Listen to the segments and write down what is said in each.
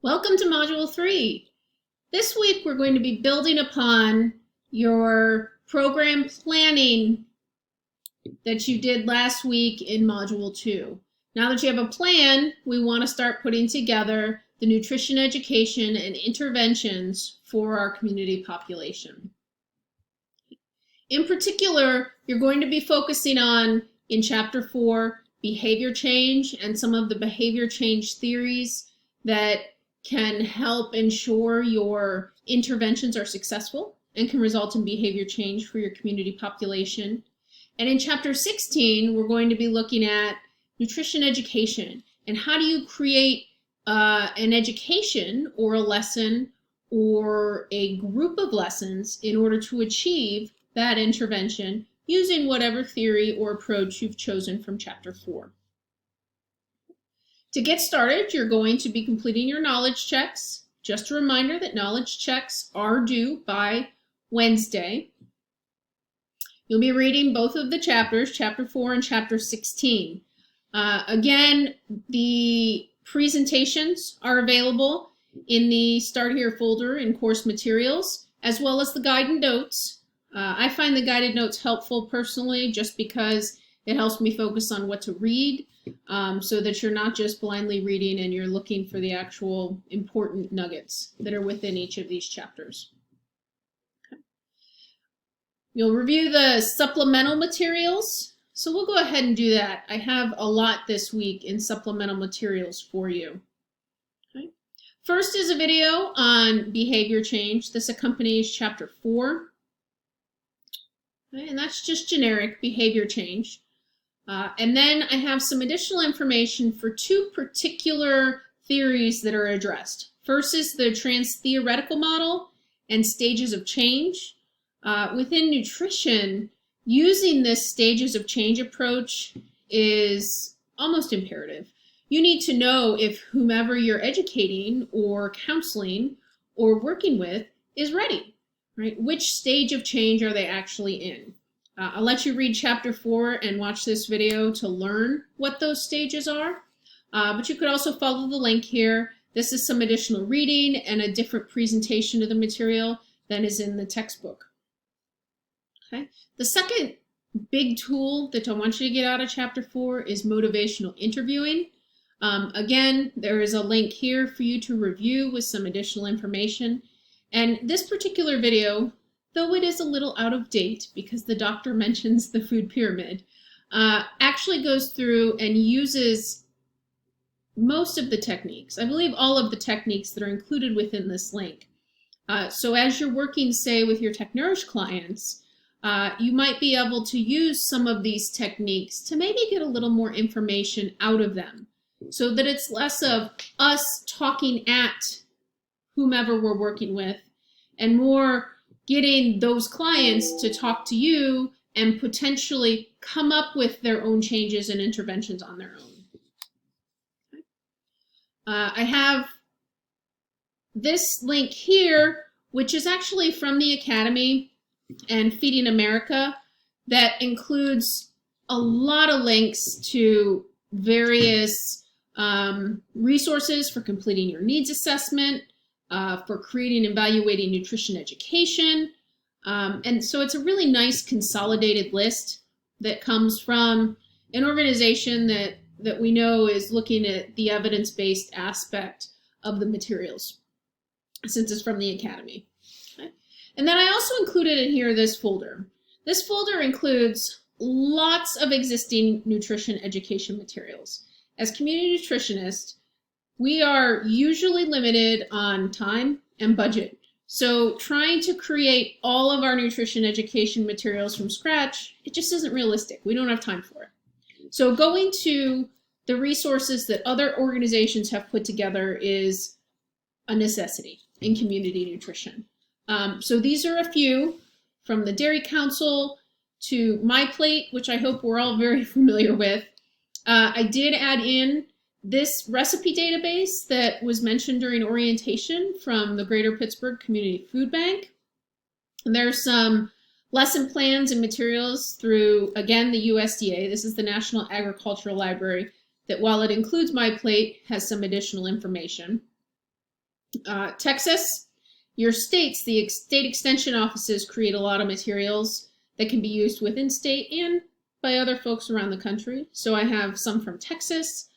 Welcome to Module 3. This week we're going to be building upon your program planning that you did last week in Module 2. Now that you have a plan, we want to start putting together the nutrition education and interventions for our community population. In particular, you're going to be focusing on, in Chapter 4, behavior change and some of the behavior change theories that can help ensure your interventions are successful and can result in behavior change for your community population. And in Chapter 16, we're going to be looking at nutrition education and how do you create an education or a lesson or a group of lessons in order to achieve that intervention using whatever theory or approach you've chosen from Chapter 4. To get started, you're going to be completing your knowledge checks. Just a reminder that knowledge checks are due by Wednesday. You'll be reading both of the chapters, Chapter 4 and Chapter 16. Again, the presentations are available in the Start Here folder in course materials, as well as the guided notes. I find the guided notes helpful personally just because it helps me focus on what to read, so that you're not just blindly reading and you're looking for the actual important nuggets that are within each of these chapters. Okay. You'll review the supplemental materials, so we'll go ahead and do that. I have a lot this week in supplemental materials for you. Okay. First is a video on behavior change. This accompanies Chapter 4. Okay, and that's just generic behavior change. And then I have some additional information for two particular theories that are addressed. First is the trans-theoretical model and stages of change. Within nutrition, using this stages of change approach is almost imperative. You need to know if whomever you're educating or counseling or working with is ready, right? Which stage of change are they actually in? I'll let you read Chapter 4 and watch this video to learn what those stages are. But you could also follow the link here. This is some additional reading and a different presentation of the material than is in the textbook. Okay. The second big tool that I want you to get out of Chapter 4 is motivational interviewing. Again, there is a link here for you to review with some additional information. And this particular video, though it is a little out of date because the doctor mentions the food pyramid, actually goes through and uses most of the techniques. I believe all of the techniques that are included within this link. So as you're working, say, with your TechNourish clients, you might be able to use some of these techniques to maybe get a little more information out of them so that it's less of us talking at whomever we're working with and more getting those clients to talk to you and potentially come up with their own changes and interventions on their own. Okay. I have this link here, which is actually from the Academy and Feeding America, that includes a lot of links to various resources for completing your needs assessment, for creating and evaluating nutrition education. And so it's a really nice consolidated list that comes from an organization that we know is looking at the evidence-based aspect of the materials, since it's from the Academy. Okay. And then I also included in here this folder. This folder includes lots of existing nutrition education materials. As community nutritionists, we are usually limited on time and budget. So trying to create all of our nutrition education materials from scratch, it just isn't realistic. We don't have time for it. So going to the resources that other organizations have put together is a necessity in community nutrition. So these are a few, from the Dairy Council to My Plate, which I hope we're all very familiar with. I did add in this recipe database that was mentioned during orientation from the Greater Pittsburgh Community Food Bank. And there's some lesson plans and materials through, again, the USDA. This is the National Agricultural Library that, while it includes My Plate, has some additional information. Texas, your states, the state extension offices create a lot of materials that can be used within state and by other folks around the country. So I have some from Texas.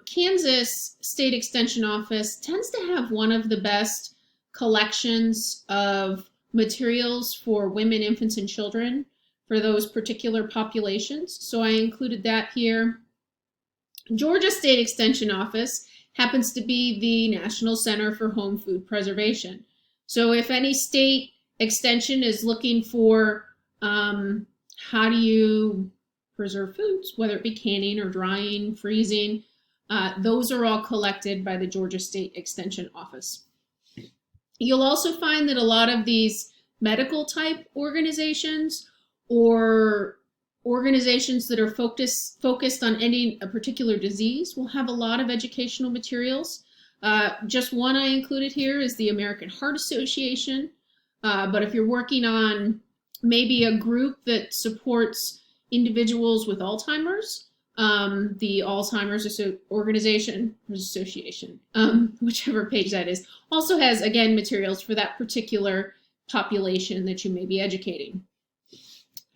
Kansas State Extension Office tends to have one of the best collections of materials for women, infants, and children for those particular populations. So I included that here. Georgia State Extension Office happens to be the National Center for Home Food Preservation. So if any state extension is looking for how do you preserve foods, whether it be canning or drying, freezing, those are all collected by the Georgia State Extension Office. You'll also find that a lot of these medical type organizations or organizations that are focused on ending a particular disease will have a lot of educational materials. Just one I included here is the American Heart Association. But if you're working on maybe a group that supports individuals with Alzheimer's, the Alzheimer's Association, whichever page that is, also has, again, materials for that particular population that you may be educating.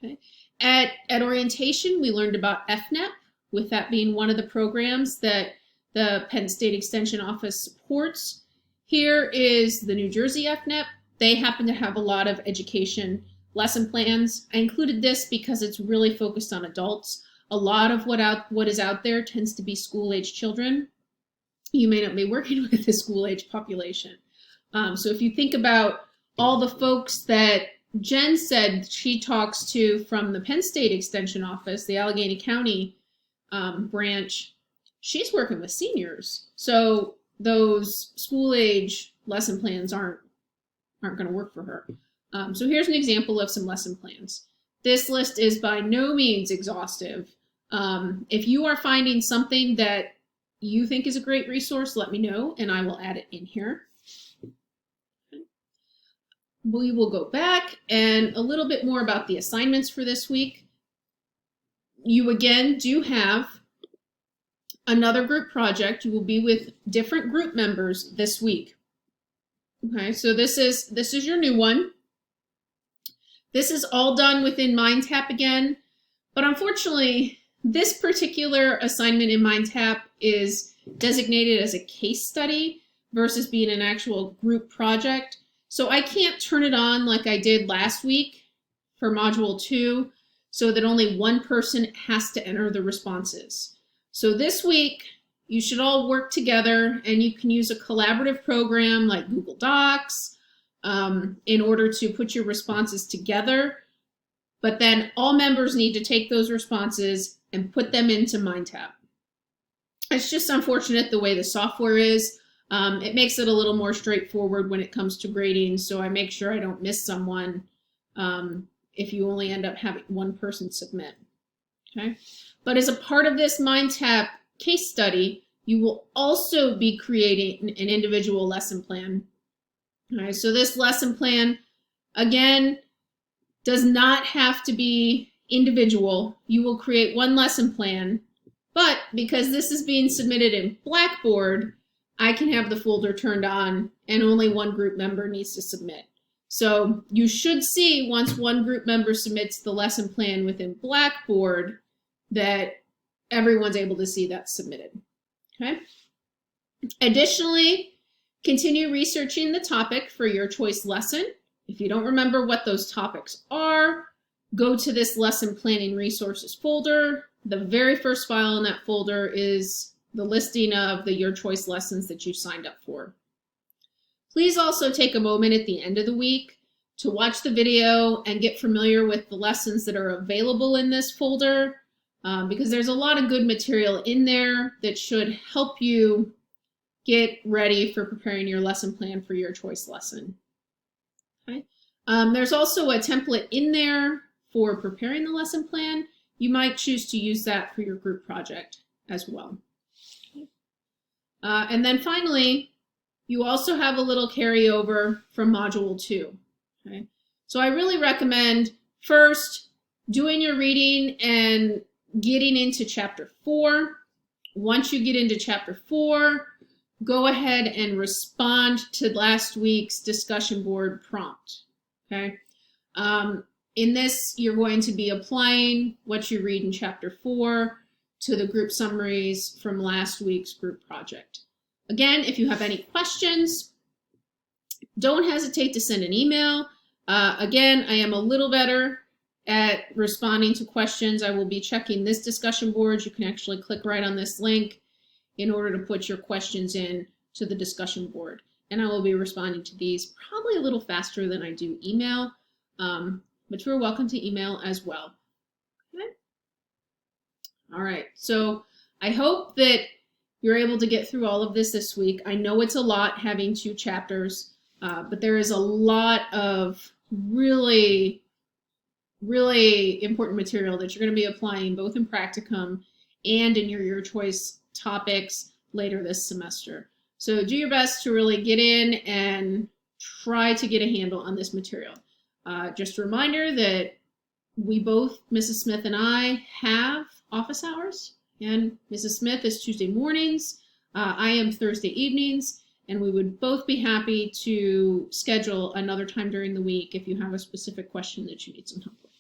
Okay. At orientation, we learned about FNEP, with that being one of the programs that the Penn State Extension Office supports. Here is the New Jersey FNEP. They happen to have a lot of education lesson plans. I included this because it's really focused on adults. A lot of what is out there tends to be school-age children. You may not be working with a school-age population. So if you think about all the folks that Jen said she talks to from the Penn State Extension Office, the Allegheny County branch, she's working with seniors. So those school-age lesson plans aren't going to work for her. So here's an example of some lesson plans. This list is by no means exhaustive. If you are finding something that you think is a great resource, let me know and I will add it in here. We will go back and a little bit more about the assignments for this week. You again do have another group project. You will be with different group members this week. Okay, so this is your new one. This is all done within MindTap again, but unfortunately, this particular assignment in MindTap is designated as a case study versus being an actual group project. So I can't turn it on like I did last week for Module 2 so that only one person has to enter the responses. So this week, you should all work together and you can use a collaborative program like Google Docs in order to put your responses together. But then all members need to take those responses and put them into MindTap. It's just unfortunate the way the software is. It makes it a little more straightforward when it comes to grading, so I make sure I don't miss someone if you only end up having one person submit. Okay? But as a part of this MindTap case study, you will also be creating an individual lesson plan. All right, so this lesson plan, again, does not have to be individual. You will create one lesson plan, but because this is being submitted in Blackboard, I can have the folder turned on and only one group member needs to submit. So you should see once one group member submits the lesson plan within Blackboard that everyone's able to see that submitted. Okay. Additionally, continue researching the topic for your choice lesson. If you don't remember what those topics are, go to this lesson planning resources folder. The very first file in that folder is the listing of the Your Choice lessons that you signed up for. Please also take a moment at the end of the week to watch the video and get familiar with the lessons that are available in this folder because there's a lot of good material in there that should help you get ready for preparing your lesson plan for your choice lesson. Okay. There's also a template in there for preparing the lesson plan. You might choose to use that for your group project as well. Okay. And then finally, you also have a little carryover from Module 2. Okay. So I really recommend first doing your reading and getting into Chapter 4. Once you get into Chapter 4, go ahead and respond to last week's discussion board prompt, okay? In this, you're going to be applying what you read in Chapter 4 to the group summaries from last week's group project. Again, if you have any questions, don't hesitate to send an email. Again, I am a little better at responding to questions. I will be checking this discussion board. You can actually click right on this link in order to put your questions in to the discussion board. And I will be responding to these probably a little faster than I do email, but you're welcome to email as well. Okay? All right, so I hope that you're able to get through all of this week. I know it's a lot having 2 chapters, but there is a lot of really important material that you're going to be applying both in practicum and in your choice topics later this semester. So do your best to really get in and try to get a handle on this material. Just a reminder that we both, Mrs. Smith and I, have office hours, and Mrs. Smith is Tuesday mornings. I am Thursday evenings, and we would both be happy to schedule another time during the week if you have a specific question that you need some help with.